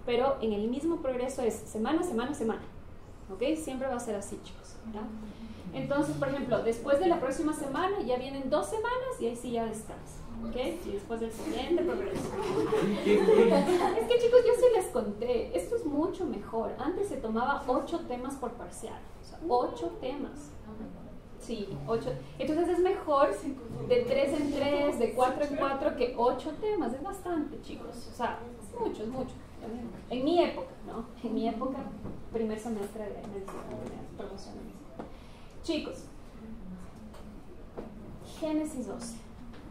Pero en el mismo progreso es semana, semana, semana, ¿ok? Siempre va a ser así, chicos, ¿ya? Entonces, por ejemplo, después de la próxima semana ya vienen 2 semanas y ahí sí ya descansa, ¿ok? Y después del siguiente progreso. Es que, chicos, yo sí les conté, esto es mucho mejor. Antes se tomaba 8 temas por parcial, o sea, 8 temas. Sí, 8. Entonces es mejor de 3 en 3, de 4 en 4 que 8 temas. Es bastante, chicos. O sea, es mucho, es mucho. En mi época, ¿no? En mi época, primer semestre de medicina, de promoción de medicina. Chicos, Génesis 12.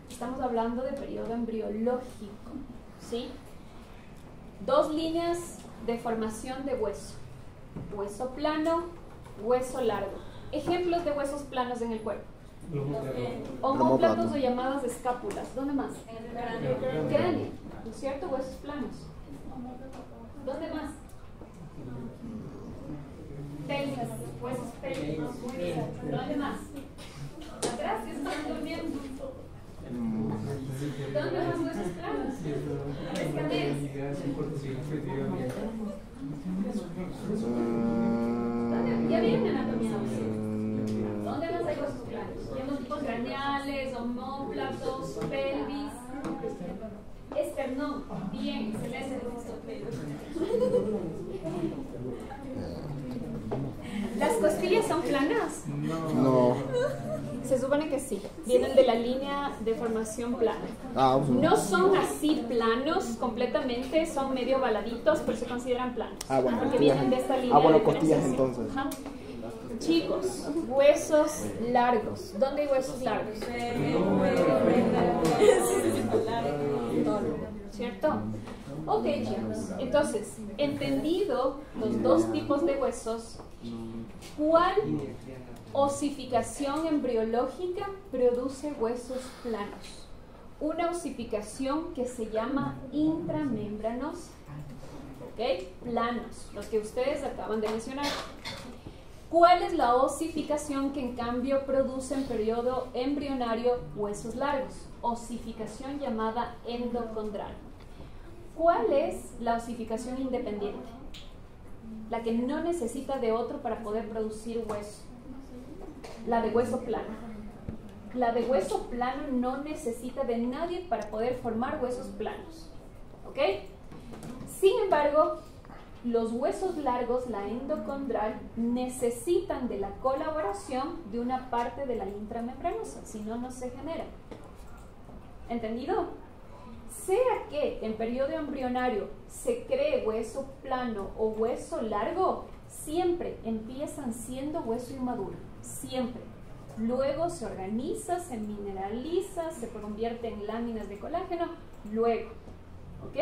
Estamos hablando de periodo embriológico, ¿sí? 2 líneas de formación de hueso. Hueso plano, hueso largo. Ejemplos de huesos planos en el cuerpo. Omóplatos o llamadas escápulas. ¿Dónde más? Cráneo, ¿no es cierto? Huesos planos. ¿Dónde más? Pelvis, huesos pélvicos. Muy bien. ¿Dónde más? Atrás, que están durmiendo. ¿Dónde más huesos planos? Escaleras. Ya vieron anatomía. ¿Dónde más hay huesos planos? Tenemos tipos craneales, omóplatos, pelvis, esternón. Bien, excelente. ¿Las costillas son planas? No. Se supone que sí. Vienen de la línea de formación plana. No. No son así planos completamente, son medio baladitos, pero se consideran planos. Bueno, porque vienen de esta línea. Bueno, de costillas diferenciación. entonces. Ajá. Chicos, huesos largos. ¿Dónde hay huesos largos? ¿Cierto? Ok, chicos. Entonces, entendido los 2 tipos de huesos, ¿cuál osificación embriológica produce huesos planos? Una osificación que se llama intramembranosa. ¿Ok? Planos, los que ustedes acaban de mencionar. ¿Cuál es la osificación que en cambio produce en periodo embrionario huesos largos? Osificación llamada endocondral. ¿Cuál es la osificación independiente? La que no necesita de otro para poder producir hueso. La de hueso plano. La de hueso plano no necesita de nadie para poder formar huesos planos. ¿Ok? Sin embargo, los huesos largos, la endocondral, necesitan de la colaboración de una parte de la intramembranosa, si no, no se genera. ¿Entendido? Sea que en periodo embrionario se cree hueso plano o hueso largo, siempre empiezan siendo hueso inmaduro, siempre. Luego se organiza, se mineraliza, se convierte en láminas de colágeno, luego. ¿Ok?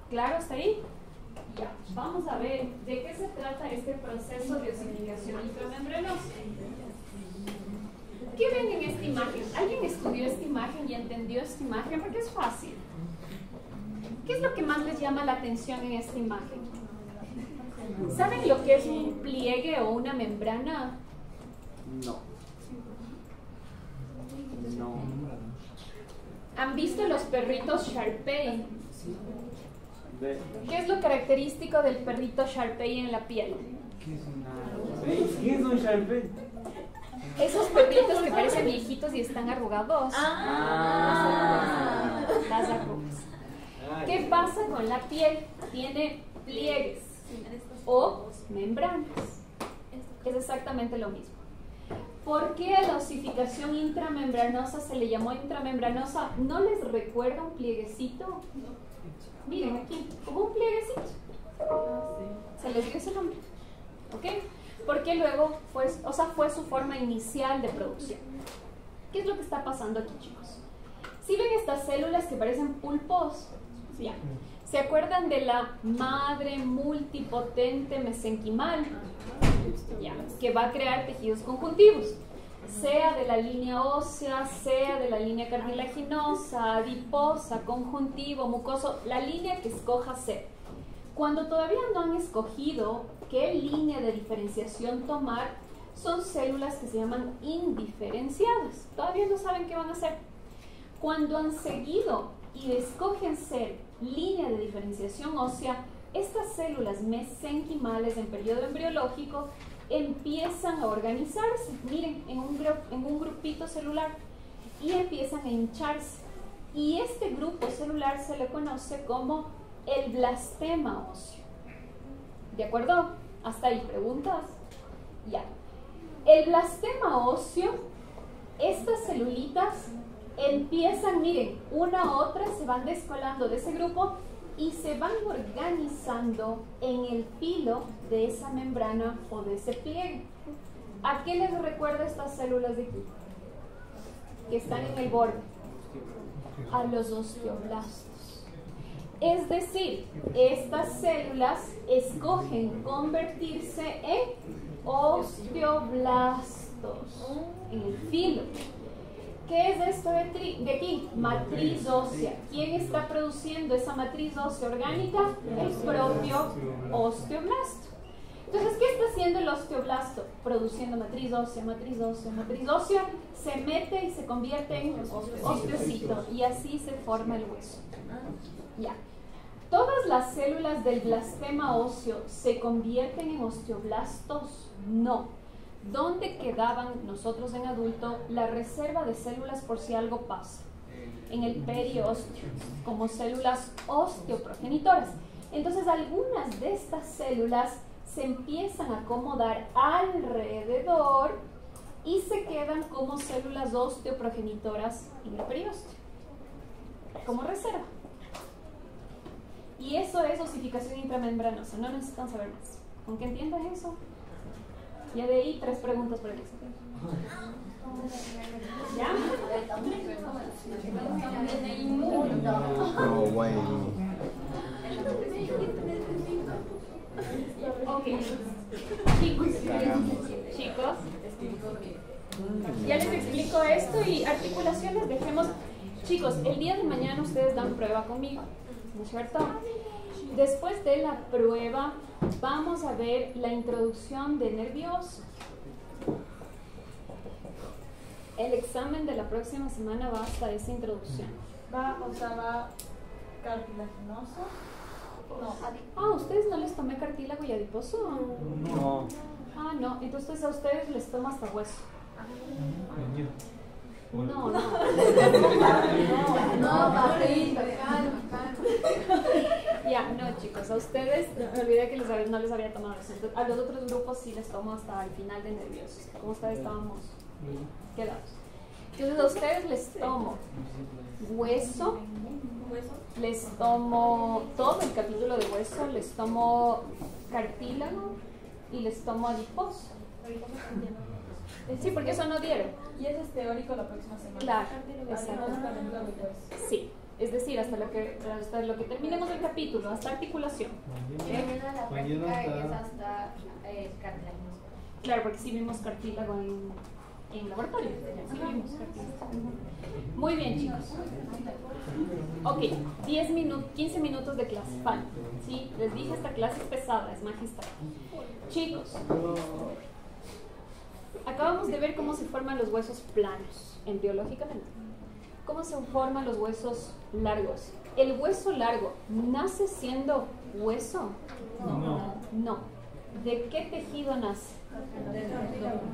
¿Claro hasta ahí? Ya, vamos a ver de qué se trata este proceso de osificación intramembranosa. ¿Qué ven en esta imagen? ¿Alguien estudió esta imagen y entendió esta imagen? Porque es fácil. ¿Qué es lo que más les llama la atención en esta imagen? ¿Saben lo que es un pliegue o una membrana? No. No. ¿Han visto los perritos Shar-Pei? ¿Qué es lo característico del perrito Shar-Pei en la piel? ¿Qué es un Sharpei? Esos perritos que parecen viejitos y están arrugados. Las arrugas. ¿Qué pasa con la piel? Tiene pliegues o membranas. Es exactamente lo mismo. ¿Por qué a la osificación intramembranosa se le llamó intramembranosa? ¿No les recuerda un plieguecito? Miren aquí, como un plieguecito. Se les dio ese nombre. ¿Ok? Porque luego fue su forma inicial de producción. ¿Qué es lo que está pasando aquí, chicos? ¿Sí ven estas células que parecen pulpos? Ya. ¿Se acuerdan de la madre multipotente mesenquimal? Ya, que va a crear tejidos conjuntivos, sea de la línea ósea, sea de la línea cartilaginosa, adiposa, conjuntivo, mucoso, la línea que escoja ser. Cuando todavía no han escogido qué línea de diferenciación tomar, son células que se llaman indiferenciadas. Todavía no saben qué van a hacer. Cuando han seguido y escogen ser línea de diferenciación ósea, estas células mesenquimales en periodo embriológico empiezan a organizarse, miren, en un grupito celular, y empiezan a hincharse. Y este grupo celular se le conoce como el blastema óseo. ¿De acuerdo? ¿Hasta ahí preguntas? Ya. El blastema óseo, estas celulitas empiezan, miren, una a otra se van descolando de ese grupo y se van organizando en el filo de esa membrana o de ese pliegue. ¿A qué les recuerda estas células de aquí? Que están en el borde. A los osteoblastos. Es decir, estas células escogen convertirse en osteoblastos, en el filo. ¿Qué es esto de aquí? Matriz ósea. ¿Quién está produciendo esa matriz ósea orgánica? El propio osteoblasto. Entonces, ¿qué está haciendo el osteoblasto? Produciendo matriz ósea, matriz ósea, matriz ósea, se mete y se convierte en osteocito y así se forma el hueso. Ya. ¿Todas las células del blastema óseo se convierten en osteoblastos? No. ¿Dónde quedaban nosotros en adulto la reserva de células por si algo pasa? En el periósteo, como células osteoprogenitoras. Entonces, algunas de estas células se empiezan a acomodar alrededor y se quedan como células osteoprogenitoras en el periósteo, como reserva. Y eso es osificación intramembranosa, no necesitan saber más. ¿Con qué entiendan eso? Ya de ahí 3 preguntas por el examen. ¿Ya? No, güey. Ok. Chicos, ya les explico esto y articulaciones dejemos. Chicos, el día de mañana ustedes dan prueba conmigo, ¿no es cierto? Después de la prueba vamos a ver la introducción de nervioso. El examen de la próxima semana va hasta esa introducción. Va cartilaginoso. No. Ah, ¿ustedes no les tomé cartílago y adiposo? No. Ah, no, entonces a ustedes les toma hasta hueso. No, papito, calma. Ya, no, chicos, a ustedes, me olvidé que no les había tomado eso. Entonces, a los otros grupos sí les tomo hasta el final de nerviosos. Como ustedes estábamos quedados. Entonces a ustedes les tomo hueso, les tomo todo el capítulo de hueso, les tomo cartílago y les tomo adiposo. Sí, porque eso no dieron. Y ese es teórico la próxima semana. Claro, exacto. Pues. Sí, es decir, hasta lo que terminemos el capítulo, hasta articulación. Mañana la práctica es hasta cartilaginoso. Claro, porque sí vimos cartílago en laboratorio. Sí vimos cartílago. Muy bien, chicos. Ok, 15 minutos de clase. Falta. Sí, les dije, esta clase es pesada, es magistral. Chicos, acabamos de ver cómo se forman los huesos planos, embriológicamente. ¿Cómo se forman los huesos largos? ¿El hueso largo nace siendo hueso? No. ¿De qué tejido nace?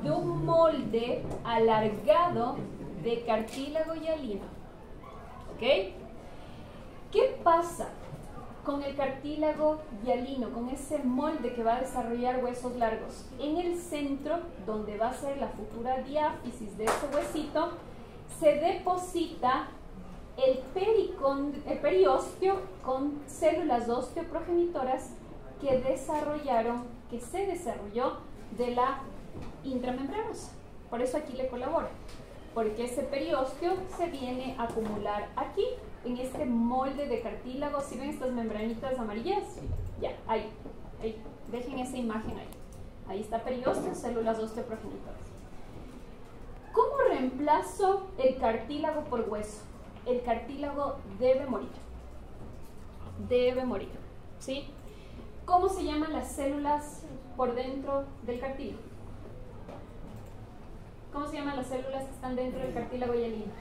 De un molde alargado de cartílago y hialino. ¿Ok? ¿Qué pasa con el cartílago hialino, con ese molde que va a desarrollar huesos largos? En el centro, donde va a ser la futura diáfisis de ese huesito, se deposita el periósteo con células osteoprogenitoras que se desarrolló de la intramembranosa. Por eso aquí le colaboro, porque ese periósteo se viene a acumular aquí, en este molde de cartílago. ¿Sí ven estas membranitas amarillas? Ya, ahí, dejen esa imagen ahí. Ahí está periósteo, células osteoprogenitoras. ¿Cómo reemplazo el cartílago por hueso? El cartílago debe morir. Debe morir, ¿sí? ¿Cómo se llaman las células por dentro del cartílago? ¿Cómo se llaman las células que están dentro del cartílago hialino?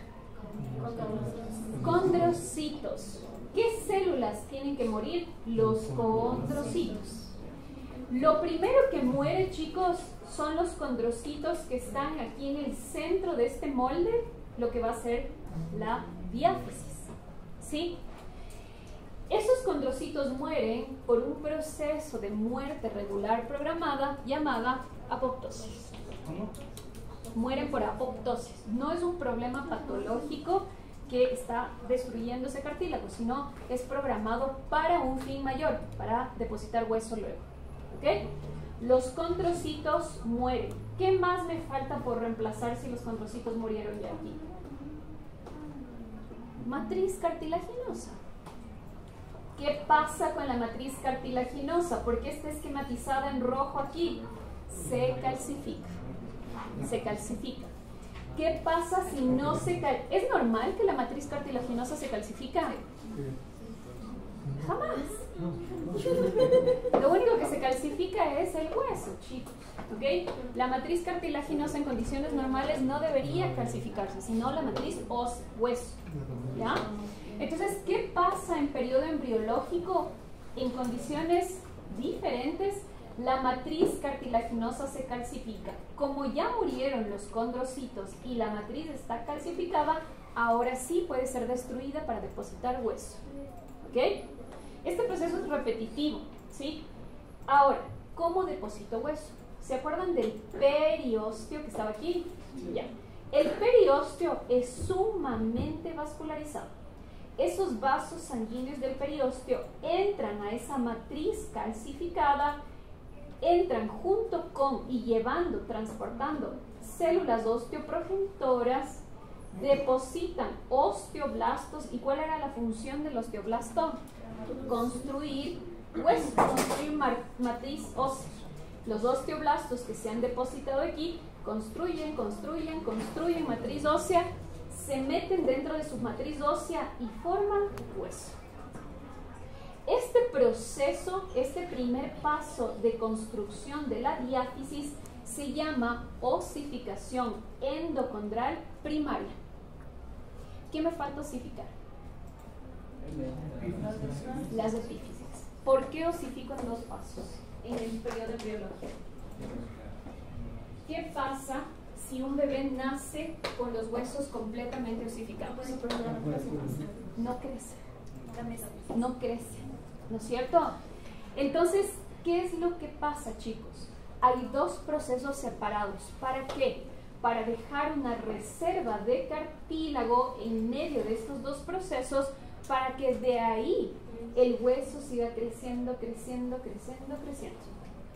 Condrocitos. ¿Qué células tienen que morir? Los condrocitos. Lo primero que muere, chicos, son los condrocitos que están aquí en el centro de este molde, lo que va a ser la diáfisis. ¿Sí? Esos condrocitos mueren por un proceso de muerte regular programada llamada apoptosis. Mueren por apoptosis. No es un problema patológico que está destruyendo ese cartílago, sino es programado para un fin mayor, para depositar hueso luego. ¿Ok? Los condrocitos mueren. ¿Qué más me falta por reemplazar si los condrocitos murieron ya aquí? Matriz cartilaginosa. ¿Qué pasa con la matriz cartilaginosa? ¿Por qué está esquematizada en rojo aquí? Se calcifica. Se calcifica. ¿Qué pasa si no se calcifica? ¿Es normal que la matriz cartilaginosa se calcifica? Jamás. Lo único que se calcifica es el hueso, chicos. ¿Ok? La matriz cartilaginosa en condiciones normales no debería calcificarse, sino la matriz hueso. ¿Ya? Entonces, ¿qué pasa en periodo embriológico? En condiciones diferentes, la matriz cartilaginosa se calcifica. Como ya murieron los condrocitos y la matriz está calcificada, ahora sí puede ser destruida para depositar hueso. ¿Ok? Este proceso es repetitivo, ¿sí? Ahora, ¿cómo deposito hueso? ¿Se acuerdan del periósteo que estaba aquí? Ya. El periósteo es sumamente vascularizado. Esos vasos sanguíneos del periósteo entran a esa matriz calcificada, entran junto con y llevando, transportando células osteoprogenitoras, depositan osteoblastos. ¿Y cuál era la función del osteoblasto? Construir hueso, construir matriz ósea. Los osteoblastos que se han depositado aquí construyen matriz ósea, se meten dentro de su matriz ósea y forman hueso. Este proceso, este primer paso de construcción de la diáfisis se llama osificación endocondral primaria. ¿Qué me falta osificar? Las epífisis. ¿Por qué osifico en dos pasos? En el periodo embriológico. ¿Qué pasa si un bebé nace con los huesos completamente osificados? No crece. No crece, ¿no es cierto? Entonces, ¿qué es lo que pasa, chicos? Hay dos procesos separados. ¿Para qué? Para dejar una reserva de cartílago en medio de estos dos procesos, para que de ahí el hueso siga creciendo.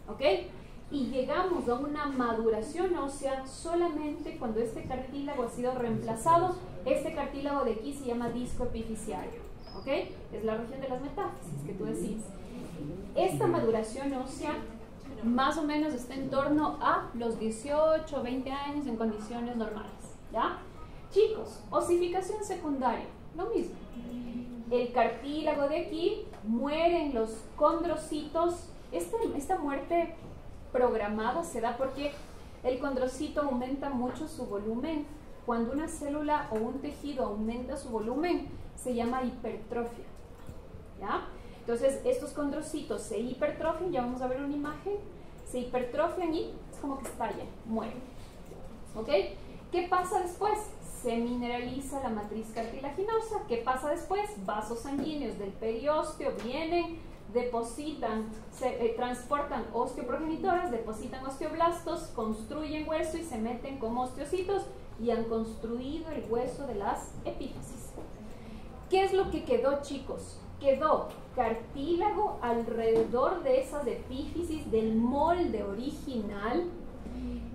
¿Ok? Y llegamos a una maduración ósea solamente cuando este cartílago ha sido reemplazado. Este cartílago de aquí se llama disco epifisiario. ¿Ok? Es la región de las metáfisis que tú decís. Esta maduración ósea más o menos está en torno a los 18 o 20 años en condiciones normales. ¿Ya? Chicos, osificación secundaria, lo mismo. El cartílago de aquí, mueren los condrocitos. Esta muerte programada se da porque el condrocito aumenta mucho su volumen. Cuando una célula o un tejido aumenta su volumen, se llama hipertrofia. ¿Ya? Entonces, estos condrocitos se hipertrofian, ya vamos a ver una imagen, se hipertrofian y es como que estallan, mueren. ¿Ok? ¿Qué pasa después? Se mineraliza la matriz cartilaginosa. ¿Qué pasa después? Vasos sanguíneos del periósteo vienen, depositan, transportan osteoprogenitoras, depositan osteoblastos, construyen hueso y se meten como osteocitos y han construido el hueso de las epífisis. ¿Qué es lo que quedó, chicos? Quedó cartílago alrededor de esas epífisis del molde original.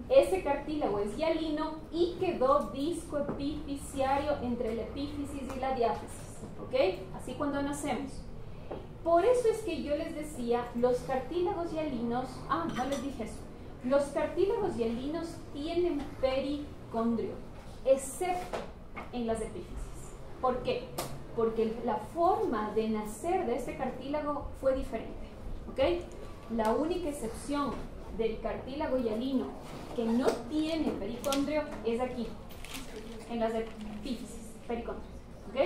Ese cartílago es hialino y quedó disco epifisiario entre la epífisis y la diáfisis. ¿Ok? Así cuando nacemos. Por eso es que yo les decía, los cartílagos hialinos, no les dije eso. Los cartílagos hialinos tienen pericondrio, excepto en las epífisis. ¿Por qué? Porque la forma de nacer de este cartílago fue diferente. ¿Ok? La única excepción del cartílago hialino que no tiene pericondrio es aquí, en las epífisis. pericondrios. ¿Ok?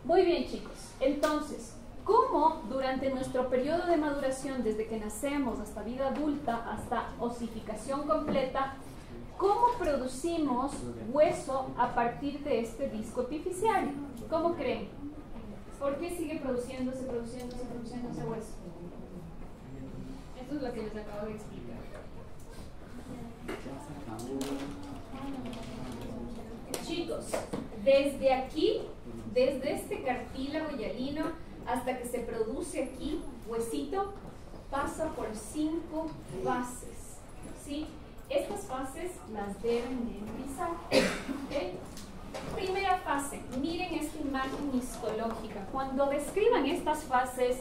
Muy bien, chicos. Entonces, ¿cómo durante nuestro periodo de maduración, desde que nacemos hasta vida adulta, hasta osificación completa, cómo producimos hueso a partir de este disco epifisiario? ¿Cómo creen? ¿Por qué sigue produciéndose hueso? Esto es lo que les acabo de explicar. Chicos, desde aquí, desde este cartílago hialino hasta que se produce aquí huesito, pasa por 5 fases, ¿sí? Estas fases las deben memorizar, ¿ok? Primera fase, miren esta imagen histológica. Cuando describan estas fases,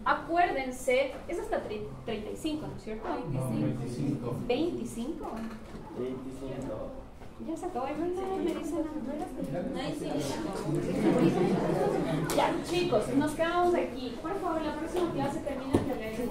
acuérdense, es hasta 35, ¿no es cierto? 25. 25. Ya se acabó, me dicen. Ya, chicos, nos quedamos aquí. Por favor, la próxima clase terminen de leer.